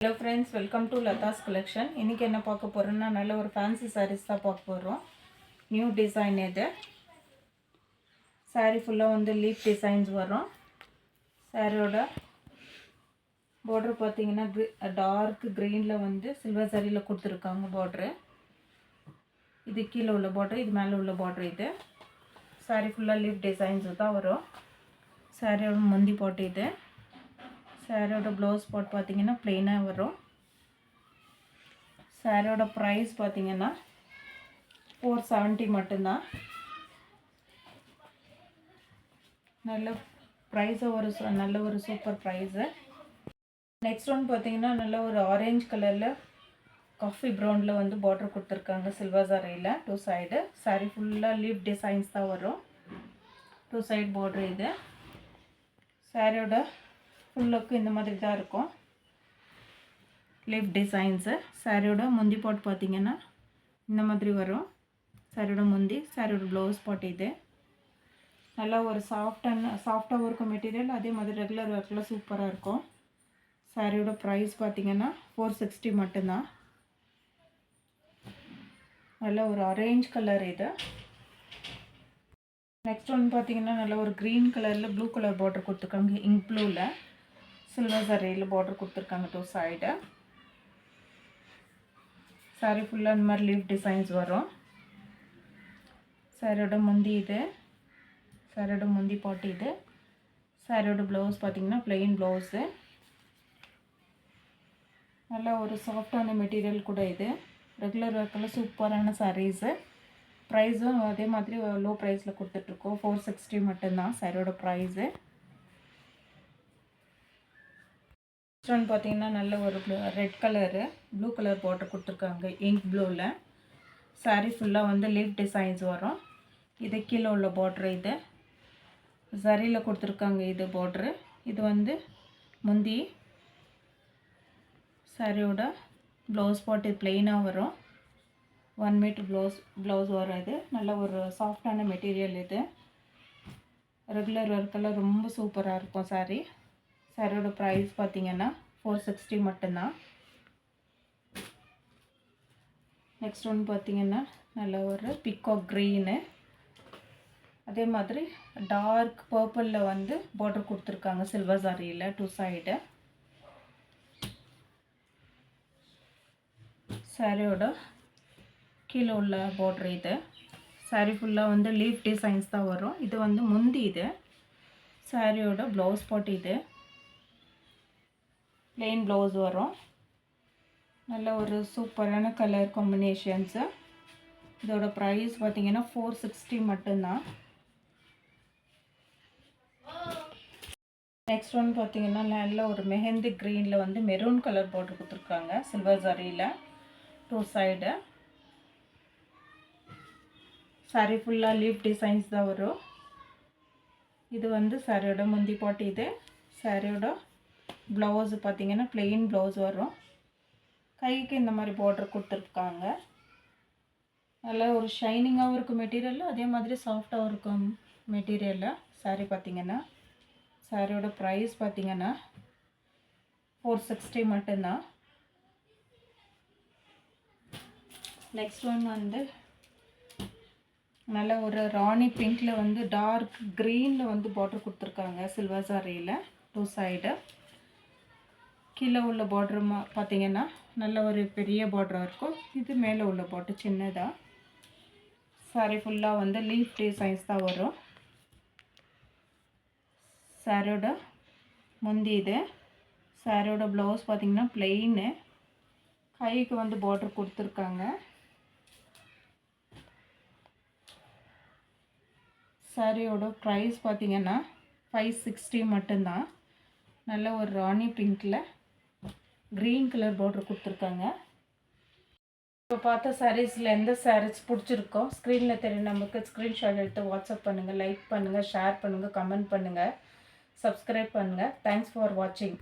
Hello friends, welcome to Lata's collection. இன்னைக்கு என்ன பார்க்க போறோம்னா நல்ல ஒரு ஃபேன்சி sarees தான் பார்க்க போறோம். நியூ டிசைன் இது. saree full வந்து லீஃப் டிசைன்ஸ் வரும். சாரியோட border பாத்தீங்கன்னா டார்க் கிரீன்ல வந்து சில்வர் ஜரியில கொடுத்திருக்காங்க border. இது கீழ உள்ள border, இது மேல உள்ள border இது. saree full லீஃப் டிசைன்ஸ் தான் வரும். சாரியோட முந்தி போட்டு இது. சாரியோட ப்ளவுஸ் பார்ட் பார்த்தீங்கன்னா ப்ளைனாக வரும். சாரியோட ப்ரைஸ் பார்த்தீங்கன்னா 470 மட்டும்தான். நல்ல ப்ரைஸு நல்ல ஒரு சூப்பர் ப்ரைஸு. நெக்ஸ்ட் ஒன் பார்த்தீங்கன்னா நல்ல ஒரு ஆரஞ்சு கலரில் காஃபி ப்ரௌனில் வந்து பார்டர் கொடுத்துருக்காங்க சில்வர் ஜரியில் 2 சைடு. சாரி ஃபுல்லாக லீஃப் டிசைன்ஸ் தான் வரும். 2 சைடு பார்டர் இது. சாரியோட ஃபுல் லுக் இந்த மாதிரி தான் இருக்கும். Leaf designs. சாரியோட முந்தி பாட் பார்த்தீங்கன்னா இந்த மாதிரி வரும். சாரியோட முந்தி, சாரியோட ப்ளவுஸ் பாட் இது. நல்லா ஒரு சாஃப்டாக இருக்கும் மெட்டீரியல். அதே மாதிரி ரெகுலர் ஒர்க்கில் சூப்பராக இருக்கும். சாரியோட ப்ரைஸ் பார்த்தீங்கன்னா 460 மட்டும்தான். நல்ல ஒரு ஆரேஞ்ச் கலர் இது. நெக்ஸ்ட் ஒன்று பார்த்தீங்கன்னா நல்ல ஒரு க்ரீன் கலரில் ப்ளூ கலர் பார்டர் கொடுத்துருக்காங்க. இங்க் ப்ளூவில் சில்வர் ஜரியில் பார்டர் கொடுத்துருக்காங்க 2 சைடு. சாரி ஃபுல்லாக இந்த மாதிரி லீஃப் டிசைன்ஸ் வரும். சாரியோட முந்தி இது. சாரியோட முந்தி பாட்டு இது. சாரியோட ப்ளவுஸ் பார்த்தீங்கன்னா ப்ளெயின் ப்ளவுஸு. நல்லா ஒரு சாஃப்டான மெட்டீரியல் கூட இது. ரெகுலர் ஒர்க்கில் சூப்பரான சாரீஸு. ப்ரைஸும் அதே மாதிரி லோ ப்ரைஸில் கொடுத்துட்ருக்கோம். 460 மட்டும்தான் சாரியோட ப்ரைஸு. நெக்ஸ்ட் ஒன் பார்த்தீங்கன்னா நல்ல ஒரு red colour blue colour border கொடுத்துருக்காங்க இங்க் ப்ளூவில். சாரீ ஃபுல்லாக வந்து லீஃப் டிசைன்ஸ் வரும். இது கீழே உள்ள பார்ட்ரு இது. ஜரியில் கொடுத்துருக்காங்க இது பார்ட்ரு. இது வந்து முந்தி. சாரியோட ப்ளவுஸ் பார்ட் இது ப்ளெயினாக வரும். 1 மீட்டர் ப்ளவுஸ் வரும். இது நல்ல ஒரு சாஃப்டான மெட்டீரியல் இது. ரெகுலர் ஒர்க்கெல்லாம் ரொம்ப சூப்பராக இருக்கும் சாரீ. சாரியோட ப்ரைஸ் பார்த்தீங்கன்னா 460 மட்டும்தான். நெக்ஸ்ட் ஒன்று பார்த்தீங்கன்னா நல்ல ஒரு பிகாக் க்ரீனு. அதே மாதிரி டார்க் பர்பிளில் வந்து பார்டர் கொடுத்துருக்காங்க சில்வர் ஜரியில் 2 சைடு. சாரியோட கீழே உள்ள பார்டர் இது. சாரி ஃபுல்லாக வந்து லீஃப் டிசைன்ஸ் தான் வரும். இது வந்து முந்தி இது. சாரியோட ப்ளவுஸ் பார்ட் இது. ப்ளெயின் ப்ளவுஸ் வரும். நல்ல ஒரு சூப்பரான கலர் காம்பினேஷன்ஸு. இதோட ப்ரைஸ் பார்த்தீங்கன்னா 460 மட்டும்தான். நெக்ஸ்ட் ஒன் பார்த்தீங்கன்னா நல்ல ஒரு மெஹந்தி க்ரீனில் வந்து மெரூன் கலர் பார்டர் கொடுத்துருக்காங்க சில்வர் ஜரியில் 2 சைடு. சாரி ஃபுல்லாக லீஃப் டிசைன்ஸ் தான் வரும். இது வந்து சாரியோட முந்தி பாட்டு இது. சாரியோட ப்ளவுஸ் பார்த்தீங்கன்னா ப்ளெயின் ப்ளவுஸ் வரும். கைக்கு இந்த மாதிரி பார்டர் கொடுத்துருக்காங்க. நல்லா ஒரு ஷைனிங்காகவும் இருக்கும் மெட்டீரியல். அதே மாதிரி சாஃப்டாகவும் இருக்கும் மெட்டீரியலில். சாரி பார்த்தீங்கன்னா சாரியோட ப்ரைஸ் பார்த்தீங்கன்னா 460 மட்டும்தான். நெக்ஸ்ட் ஒன் வந்து நல்ல ஒரு ராணி பிங்க்கில் வந்து டார்க் க்ரீனில் வந்து பார்டர் கொடுத்துருக்காங்க சில்வர் ஜரியில் 2 சைடு. கீழே உள்ள பார்டர் பார்த்தீங்கன்னா நல்ல ஒரு பெரிய பார்டராக இருக்கும். இது மேலே உள்ள பார்டர் சின்னதாக. சாரி ஃபுல்லாக வந்து லீஃப் டிசைன்ஸ் தான் வரும். சாரியோட முந்தி இது. சாரியோட ப்ளவுஸ் பார்த்தீங்கன்னா ப்ளெயின்னு. கைக்கு வந்து பார்டர் கொடுத்துருக்காங்க. சாரியோட ப்ரைஸ் பார்த்தீங்கன்னா 560 மட்டும்தான். நல்ல ஒரு ராணி பிங்க்கில் க்ரீன் கலர் பார்டர் கொடுத்துருக்காங்க. இப்போ பார்த்த சாரீஸில் எந்த சாரீஸ் பிடிச்சிருக்கோ ஸ்க்ரீனில் தெரியும் நமக்கு ஸ்க்ரீன்ஷாட் எடுத்து வாட்ஸ்அப் பண்ணுங்கள், லைக் பண்ணுங்கள், ஷேர் பண்ணுங்கள், கமெண்ட் பண்ணுங்கள், சப்ஸ்கிரைப் பண்ணுங்கள். தேங்க்ஸ் ஃபார் வாட்சிங்.